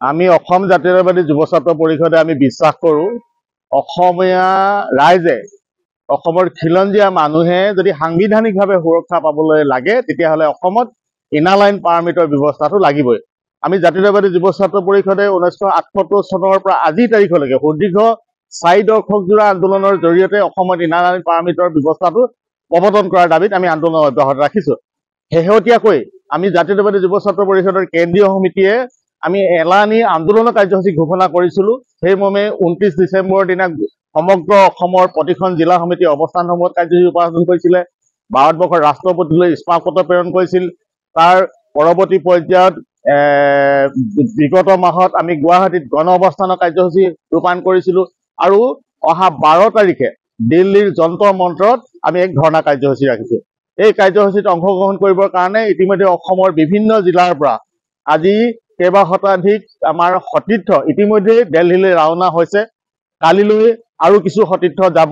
আমি অসম জাতীয়তাবাদী যুৱ ছাত্ৰ পৰিষদে আমি বিশ্বাস কৰোঁ অসমীয়া ৰাইজে অসমৰ খিলঞ্জীয়া মানুহে যদি সাংবিধানিকভাৱে সুৰক্ষা পাবলৈ লাগে তেতিয়াহ'লে অসমত ইনাৰ লাইন পাৰ্মিটৰ ব্যৱস্থাটো লাগিবই। আমি জাতীয়তাবাদী যুৱ ছাত্ৰ পৰিষদে 1978 চনৰ পৰা আজিৰ তাৰিখলৈকে সুদীৰ্ঘ 4 দশক জোৰা আন্দোলনৰ জৰিয়তে অসমত ইনাৰ লাইন পাৰ্মিটৰ ব্যৱস্থাটো প্ৰৱৰ্তন কৰাৰ দাবীত আমি আন্দোলন অব্যাহত ৰাখিছোঁ। শেহতীয়াকৈ আমি জাতীয়তাবাদী যুৱ ছাত্ৰ পৰিষদৰ কেন্দ্ৰীয় সমিতিয়ে আমি এলানি আন্দোলনৰ কাৰ্যসূচী ঘোষণা কৰিছিলোঁ। সেইমৰ্মে 29 ডিচেম্বৰৰ দিনা সমগ্ৰ অসমৰ প্ৰতিখন জিলা সমিতি অৱস্থানসমূহত কাৰ্যসূচী ৰূপায়ণ কৰিছিলে। ভাৰতবৰ্ষৰ ৰাষ্ট্ৰপতিলৈ স্মাৰকপত্ৰ প্ৰেৰণ কৰিছিল। তাৰ পৰৱৰ্তী পৰ্যায়ত বিগত মাহত আমি গুৱাহাটীত গণ অৱস্থানৰ কাৰ্যসূচী ৰূপায়ণ কৰিছিলোঁ আৰু অহা 12 তাৰিখে দিল্লীৰ যন্তৰ মন্ত্ৰত আমি এক ধৰ্ণা কাৰ্যসূচী ৰাখিছোঁ। এই কাৰ্যসূচীত অংশগ্ৰহণ কৰিবৰ কাৰণে ইতিমধ্যে অসমৰ বিভিন্ন জিলাৰ পৰা আজি কেইবা শতাধিক আমাৰ সতীৰ্থ ইতিমধ্যে দিল্লীলৈ ৰাওনা হৈছে। কালিলৈ আৰু কিছু সতীৰ্থ যাব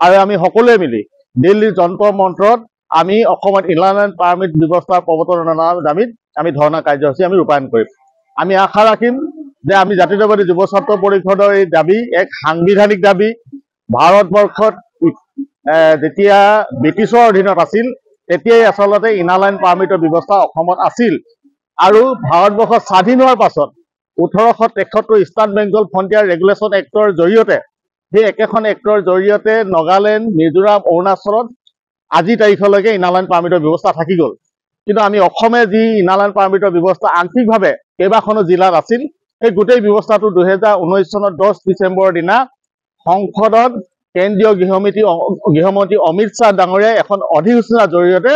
আৰু আমি সকলোৱে মিলি দিল্লীৰ যন্তৰ মন্ত্ৰত আমি অসমত ইনাৰ লাইন পাৰ্মিট ব্যৱস্থাৰ প্ৰৱৰ্তনৰ দাবীত আমি ধৰ্ণা কাৰ্যসূচী আমি ৰূপায়ণ কৰিম। আমি আশা ৰাখিম যে আমি জাতীয়তাবাদী যুৱ ছাত্ৰ পৰিষদৰ এই দাবী এক সাংবিধানিক দাবী। ভাৰতবৰ্ষত যেতিয়া ব্ৰিটিছৰ অধীনত আছিল তেতিয়াই আচলতে ইনাৰ লাইন পাৰ্মিটৰ ব্যৱস্থা অসমত আছিল আৰু ভাৰতবৰ্ষ স্বাধীন হোৱাৰ পাছত 1873 eastern Bengal frontier regulation actor জৰিয়তে সেই একেখন এক্টৰ জৰিয়তে নাগালেণ্ড, মিজোৰাম, অৰুণাচলত আজি তাৰিখলৈকে ইনাৰ লাইন পাৰ্মিটৰ ব্যৱস্থা থাকি গ'ল। কিন্তু আমি অসমে যি ইনাৰ লাইন পাৰ্মিটৰ ব্যৱস্থা আংশিকভাৱে কেইবাখনো জিলাত আছিল সেই গোটেই ব্যৱস্থাটো 2019 চনৰ 10 ডিচেম্বৰৰ দিনা সংসদত কেন্দ্ৰীয় গৃহমন্ত্ৰী অমিত শ্বাহ ডাঙৰীয়াই এখন অধিসূচনাৰ জৰিয়তে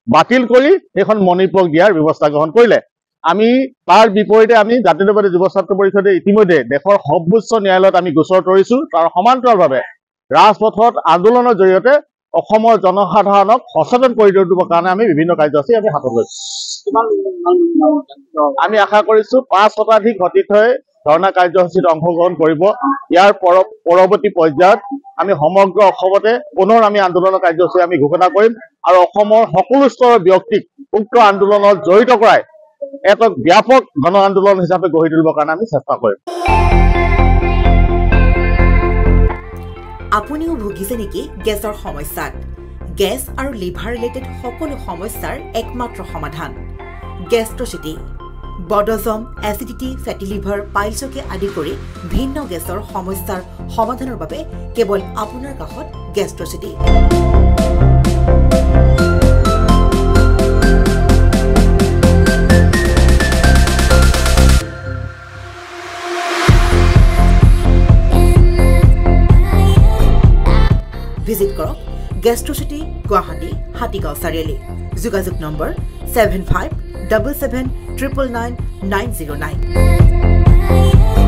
বাতিল কৰি সেইখন মণিপুৰক দিয়াৰ ব্যৱস্থা গ্ৰহণ কৰিলে। আমি তাৰ বিপৰীতে আমি জাতীয়তাবাদী যুৱ ছাত্ৰ পৰিষদে ইতিমধ্যে দেশৰ সৰ্বোচ্চ ন্যায়ালয়ত আমি গোচৰ তৰিছোঁ। তাৰ সমান্তৰালভাৱে ৰাজপথত আন্দোলনৰ জৰিয়তে অসমৰ জনসাধাৰণক সচেতন কৰি দিবৰ কাৰণে আমি বিভিন্ন কাৰ্যসূচী আমি হাতত লৈছোঁ। আমি আশা কৰিছোঁ 5 শতাধিক সতীৰ্থই ধৰ্ণা কাৰ্যসূচীত অংশগ্ৰহণ কৰিব। ইয়াৰ পৰৱৰ্তী পৰ্যায়ত আমি সমগ্ৰ অসমতে পুনৰ আমি আন্দোলনৰ কাৰ্যসূচী আমি ঘোষণা কৰিম আৰু অসমৰ সকলো স্তৰৰ ব্যক্তিক উক্ত আন্দোলনত জড়িত কৰাই এক ব্যাপক গণ আন্দোলন হিচাপে গঢ়ি তুলিবৰ কাৰণে আমি চেষ্টা কৰিম। আপুনিও ভুগিছে নেকি গেছৰ সমস্যাত? গেছ আৰু লিভাৰ ৰিলেটেড সকলো সমস্যাৰ একমাত্ৰ সমাধান গেষ্ট্ৰচিটি। বদহজম, এচিডিটি, ফেটি লিভাৰ, পাইলছকে আদি কৰি ভিন্ন গেছৰ সমস্যাৰ সমাধানৰ বাবে কেৱল আপোনাৰ কাষত গেষ্ট্ৰচিটি। ভিজিট কৰক গেষ্ট্ৰচিটি, গুৱাহাটী, হাতীগাঁও চাৰিআলি। যোগাযোগ নম্বৰ 7577999909।